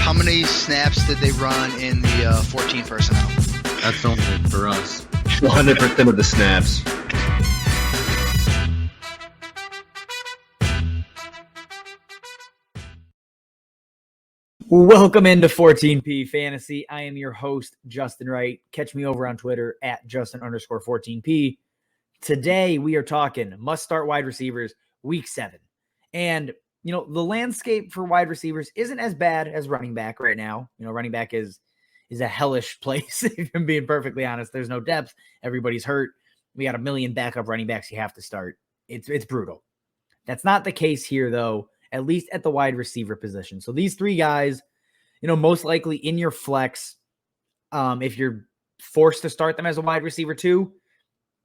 How many snaps did they run in the 14 personnel? That's only for us. 100% of the snaps. Welcome into 14P Fantasy. I am your host, Justin Wright. Catch me over on Twitter at Justin_14P. Today, we are talking must-start wide receivers, Week 7. And, the landscape for wide receivers isn't as bad as running back right now. Running back is a hellish place, if I'm being perfectly honest. There's no depth. Everybody's hurt. We got a million backup running backs you have to start. It's brutal. That's not the case here, though, at least at the wide receiver position. So these three guys, most likely in your flex, if you're forced to start them as a wide receiver too,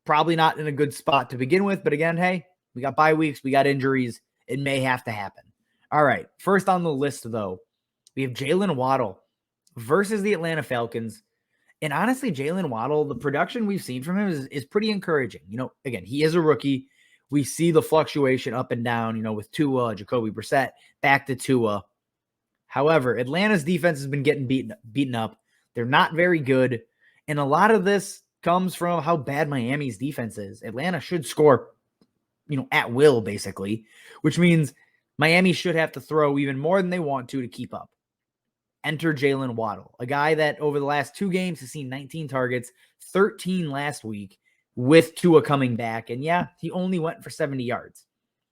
probably not in a good spot to begin with. But again, hey, we got bye weeks, we got injuries. It may have to happen. All right, first on the list, though, we have Jaylen Waddle versus the Atlanta Falcons. And honestly, Jaylen Waddle, the production we've seen from him is pretty encouraging. Again, he is a rookie. We see the fluctuation up and down, with Tua, Jacoby Brissett, back to Tua. However, Atlanta's defense has been getting beaten up. They're not very good. And a lot of this comes from how bad Miami's defense is. Atlanta should score, at will, basically, which means Miami should have to throw even more than they want to keep up. Enter Jaylen Waddle, a guy that over the last 2 games has seen 19 targets, 13 last week, with Tua coming back. And yeah, he only went for 70 yards.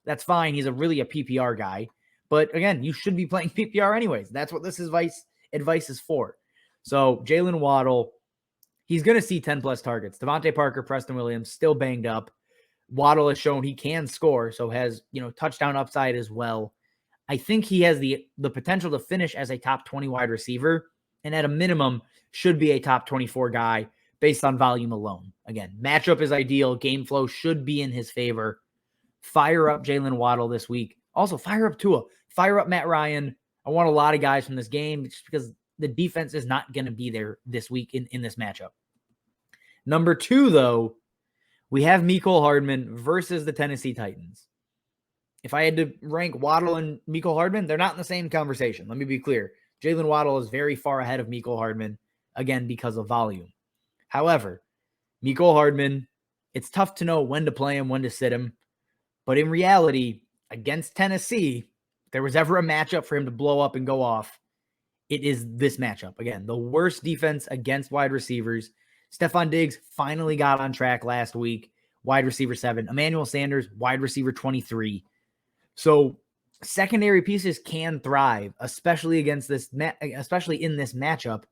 That's fine. He's really a PPR guy. But again, you should be playing PPR anyways. That's what this advice is for. So Jaylen Waddle, he's going to see 10 plus targets. Devontae Parker, Preston Williams, still banged up. Waddle has shown he can score, so has, touchdown upside as well. I think he has the potential to finish as a top 20 wide receiver, and at a minimum should be a top 24 guy based on volume alone. Again, matchup is ideal. Game flow should be in his favor. Fire up Jaylen Waddle this week. Also, fire up Tua. Fire up Matt Ryan. I want a lot of guys from this game just because the defense is not going to be there this week in this matchup. Number 2, though, we have Mecole Hardman versus the Tennessee Titans. If I had to rank Waddle and Mecole Hardman, they're not in the same conversation. Let me be clear. Jaylen Waddle is very far ahead of Mecole Hardman, again, because of volume. However, Mecole Hardman, it's tough to know when to play him, when to sit him. But in reality, against Tennessee, if there was ever a matchup for him to blow up and go off, it is this matchup. Again, the worst defense against wide receivers. Stephon Diggs finally got on track last week, wide receiver 7. Emmanuel Sanders, wide receiver 23. So secondary pieces can thrive, especially against this, especially in this matchup.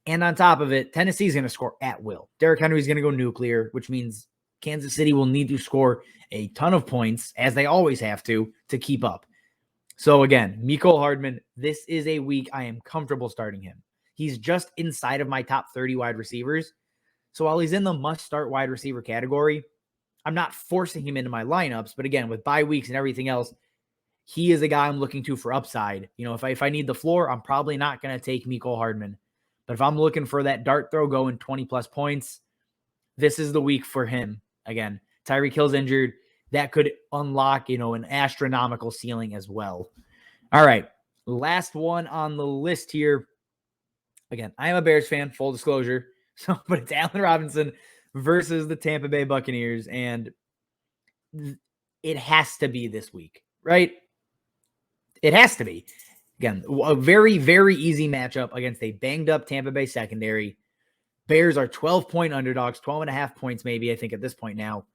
And on top of it, Tennessee's going to score at will. Derrick Henry's going to go nuclear, which means Kansas City will need to score a ton of points, as they always have to keep up. So again, Mecole Hardman, this is a week I am comfortable starting him. He's just inside of my top 30 wide receivers. So while he's in the must-start wide receiver category, I'm not forcing him into my lineups. But again, with bye weeks and everything else, he is a guy I'm looking to for upside. If I need the floor, I'm probably not going to take Mecole Hardman. But if I'm looking for that dart throw going 20-plus points, this is the week for him. Again, Tyreek Hill's injured. That could unlock, an astronomical ceiling as well. All right, last one on the list here. Again, I am a Bears fan, full disclosure. But it's Allen Robinson versus the Tampa Bay Buccaneers, and it has to be this week, right? It has to be. Again, a very, very easy matchup against a banged-up Tampa Bay secondary. Bears are 12-point underdogs, 12.5 points maybe, I think, at this point now.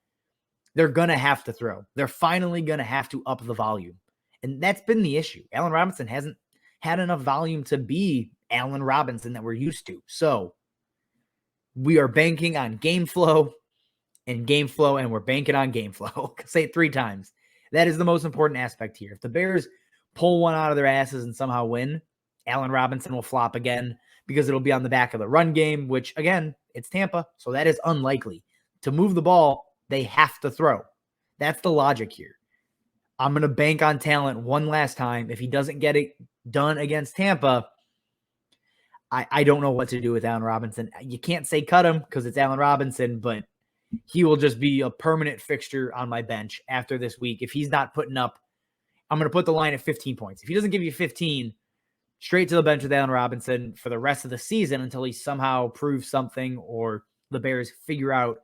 They're going to have to throw. They're finally going to have to up the volume. And that's been the issue. Allen Robinson hasn't had enough volume to be Allen Robinson that we're used to. So we are banking on game flow, and we're banking on game flow. Say it 3 times. That is the most important aspect here. If the Bears pull one out of their asses and somehow win, Allen Robinson will flop again because it'll be on the back of the run game, which, again, it's Tampa, so that is unlikely. To move the ball, they have to throw. That's the logic here. I'm going to bank on talent one last time. If he doesn't get it done against Tampa, I don't know what to do with Allen Robinson. You can't say cut him because it's Allen Robinson, but he will just be a permanent fixture on my bench after this week. If he's not putting up, I'm going to put the line at 15 points. If he doesn't give you 15, straight to the bench with Allen Robinson for the rest of the season until he somehow proves something or the Bears figure out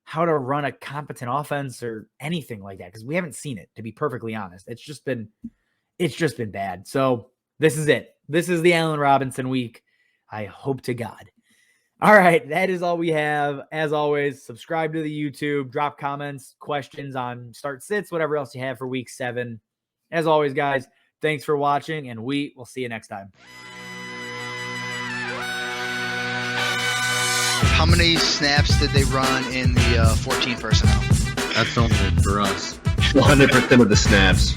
how to run a competent offense or anything like that, because we haven't seen it, to be perfectly honest. It's just been bad. So this is it. This is the Allen Robinson week. I hope to God. All right, that is all we have. As always, subscribe to the YouTube, drop comments, questions on start sits, whatever else you have for week 7. As always, guys, thanks for watching, and we will see you next time. How many snaps did they run in the 14 personnel? That's only for us. 100% of the snaps.